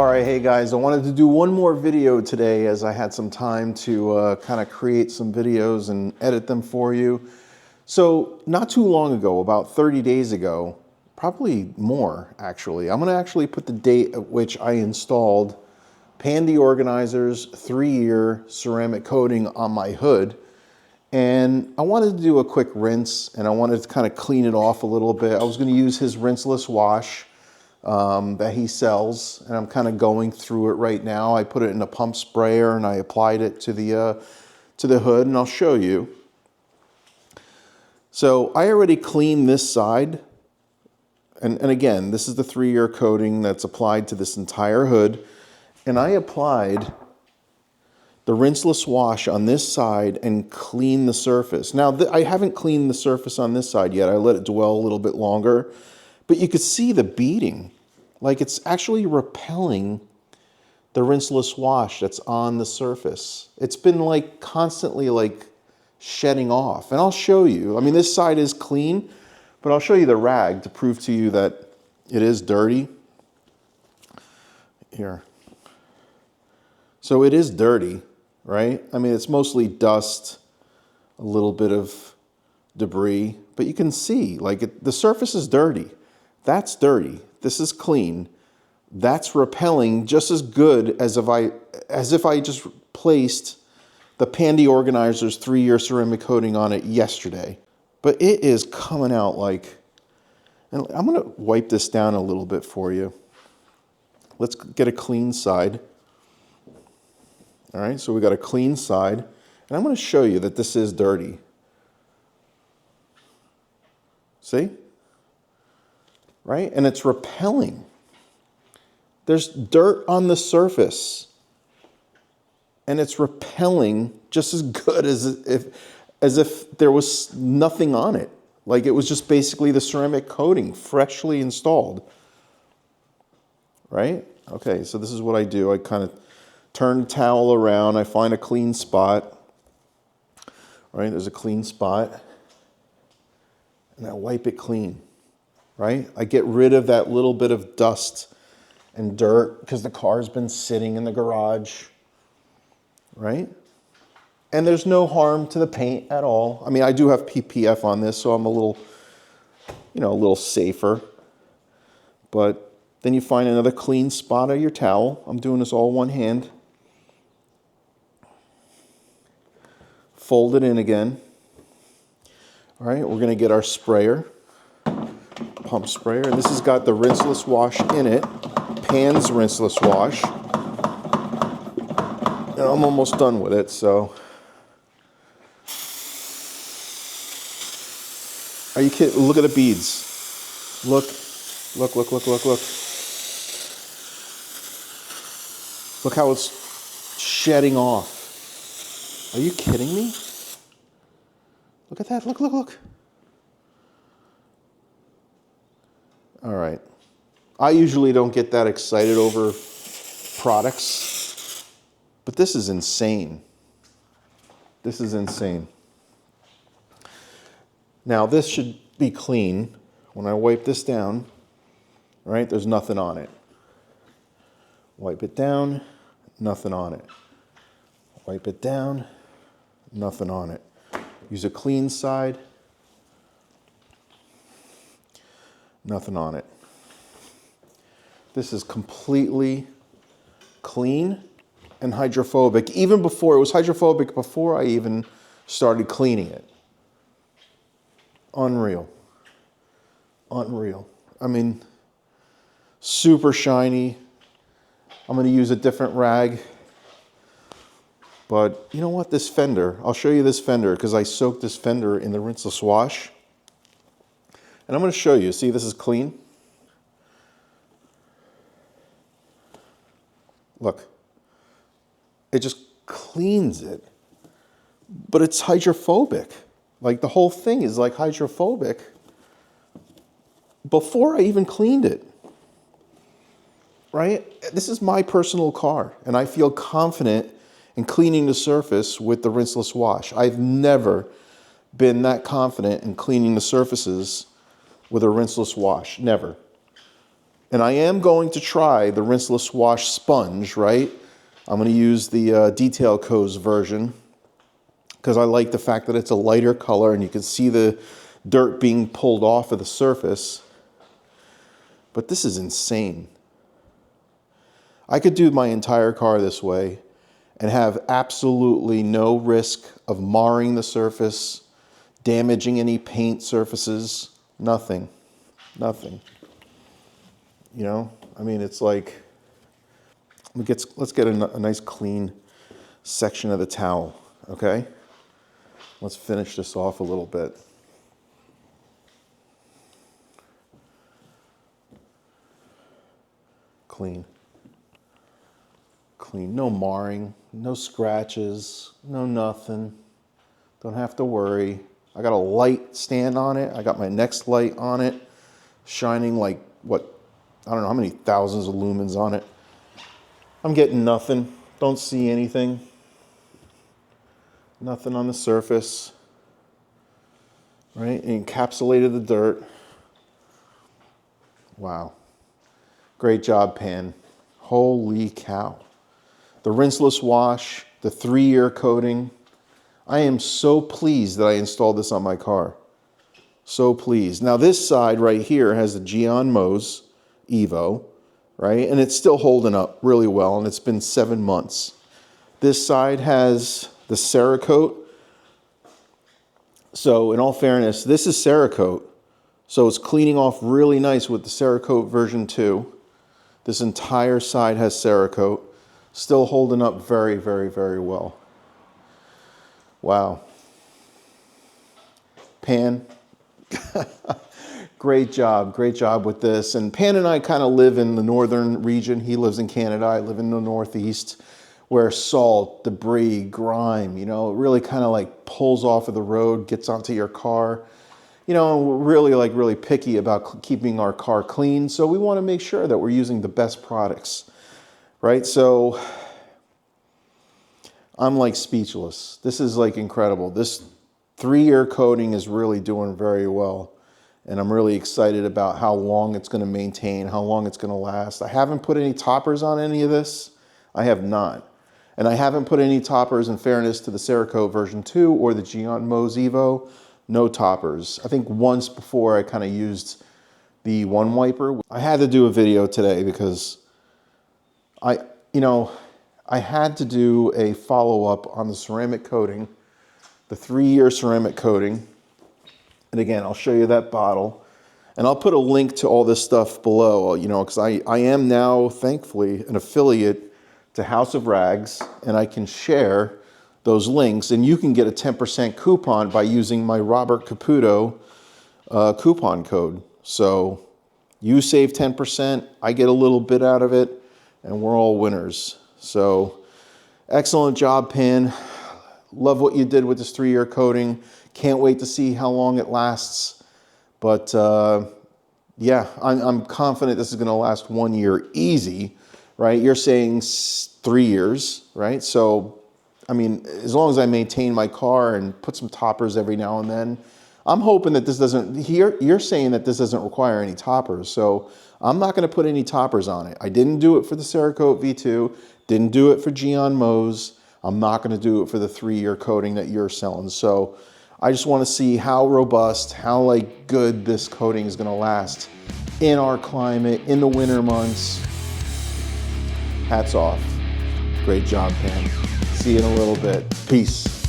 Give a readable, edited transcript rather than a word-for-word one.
All right, hey guys, I wanted to do one more video today as I had some time to kind of create some videos and edit them for you. So not too long ago, about 30 days ago, probably more actually, I'm gonna actually put the date at which I installed Pandy Organizer's 3-year ceramic coating on my hood. And I wanted to do a quick rinse and I wanted to kind of clean it off a little bit. I was gonna use his rinseless wash that he sells, and I'm kind of going through it right now. I put it in a pump sprayer and I applied it to the hood, and I'll show you. So I already cleaned this side, and again, this is the 3-year coating that's applied to this entire hood, and I applied the rinseless wash on this side and cleaned the surface. Now, I haven't cleaned the surface on this side yet. I let it dwell a little bit longer. But you could see the beading, like it's actually repelling the rinseless wash that's on the surface. It's been like constantly like shedding off. And I'll show you. I mean, this side is clean, but I'll show you the rag to prove to you that it is dirty. Here. So it is dirty, right? I mean, it's mostly dust, a little bit of debris, but you can see like the surface is dirty. That's dirty. This is clean. That's repelling just as good as if I just placed the Pandy Organizer's 3-year ceramic coating on it yesterday. But it is coming out like, and I'm gonna wipe this down a little bit for you. Let's get a clean side. All right, so we got a clean side, and I'm gonna show you that this is dirty. See? Right? And it's repelling. There's dirt on the surface, and it's repelling just as good as if there was nothing on it. Like it was just basically the ceramic coating freshly installed. Right? Okay, so this is what I do. I kind of turn the towel around. I find a clean spot. Right? There's a clean spot. And I wipe it clean. Right? I get rid of that little bit of dust and dirt because the car's been sitting in the garage, right? And there's no harm to the paint at all. I mean, I do have PPF on this, so I'm a little, a little safer. But then you find another clean spot of your towel. I'm doing this all one hand. Fold it in again. All right, we're gonna get our sprayer. Pump sprayer, and this has got the rinseless wash in it, Pan's rinseless wash, and I'm almost done with it. So, are you kidding? Look at the beads. Look. Look how it's shedding off. Are you kidding me? Look at that. Look. All right. I usually don't get that excited over products, but this is insane. This is insane. Now, this should be clean. When I wipe this down, right, there's nothing on it. Wipe it down, nothing on it. Wipe it down, nothing on it. Use a clean side. Nothing on it. This is completely clean and hydrophobic. Even before, it was hydrophobic before I even started cleaning it. Unreal. Unreal. I mean, super shiny. I'm going to use a different rag. But you know what? This fender, I'll show you this fender because I soaked this fender in the rinseless wash. And I'm going to show you. See, this is clean. Look. It just cleans it. But it's hydrophobic. Like the whole thing is like hydrophobic before I even cleaned it. Right? This is my personal car, and I feel confident in cleaning the surface with the rinseless wash. I've never been that confident in cleaning the surfaces with a rinseless wash. Never. And I am going to try the rinseless wash sponge, right? I'm going to use the Detail Co's version because I like the fact that it's a lighter color and you can see the dirt being pulled off of the surface. But this is insane. I could do my entire car this way and have absolutely no risk of marring the surface, damaging any paint surfaces, nothing, nothing. You know, I mean, it's like, let's get a nice clean section of the towel, okay? Let's finish this off a little bit. Clean. Clean, no marring, no scratches, no nothing. Don't have to worry. I got a light stand on it. I got my next light on it, shining like, what, I don't know how many thousands of lumens on it. I'm getting nothing. Don't see anything. Nothing on the surface. Right? It encapsulated the dirt. Wow. Great job, Pan. Holy cow. The rinseless wash, the 3-year coating. I am so pleased that I installed this on my car. So pleased. Now this side right here has the Gian Mose Evo, right? And it's still holding up really well, and it's been 7 months. This side has the Cerakote. So in all fairness, this is Cerakote. So it's cleaning off really nice with the Cerakote version 2. This entire side has Cerakote. Still holding up very, very, very well. Wow. Pan. Great job with this. And Pan and I kind of live in the northern region. He lives in Canada. I live in the Northeast, where salt, debris, grime, you know, it really kind of like pulls off of the road, gets onto your car. You know, we're really picky about keeping our car clean. So we want to make sure that we're using the best products, right? So I'm like speechless. This is like incredible. This 3-year coating is really doing very well. And I'm really excited about how long it's going to maintain, how long it's going to last. I haven't put any toppers on any of this. I have not. And I haven't put any toppers, in fairness to the Cerakote version 2 or the Gian Mose Evo. No toppers. I think once before I kind of used the one wiper. I had to do a video today because I had to do a follow-up on the ceramic coating, the 3-year ceramic coating. And again, I'll show you that bottle. And I'll put a link to all this stuff below, you know, because I am now, thankfully, an affiliate to House of Rags, and I can share those links. And you can get a 10% coupon by using my Robert Caputo coupon code. So you save 10%, I get a little bit out of it, and we're all winners. So excellent job, Pan. Love what you did with this 3-year coating. Can't wait to see how long it lasts. But yeah, I'm confident this is going to last 1 year easy, right? You're saying 3 years, right? So, I mean, as long as I maintain my car and put some toppers every now and then, I'm hoping that this doesn't, you're saying that this doesn't require any toppers. So I'm not going to put any toppers on it. I didn't do it for the Cerakote V2, didn't do it for Gian Mose. I'm not going to do it for the 3-year coating that you're selling. So I just want to see how robust, how like good this coating is going to last in our climate, in the winter months. Hats off. Great job, Pam. See you in a little bit. Peace.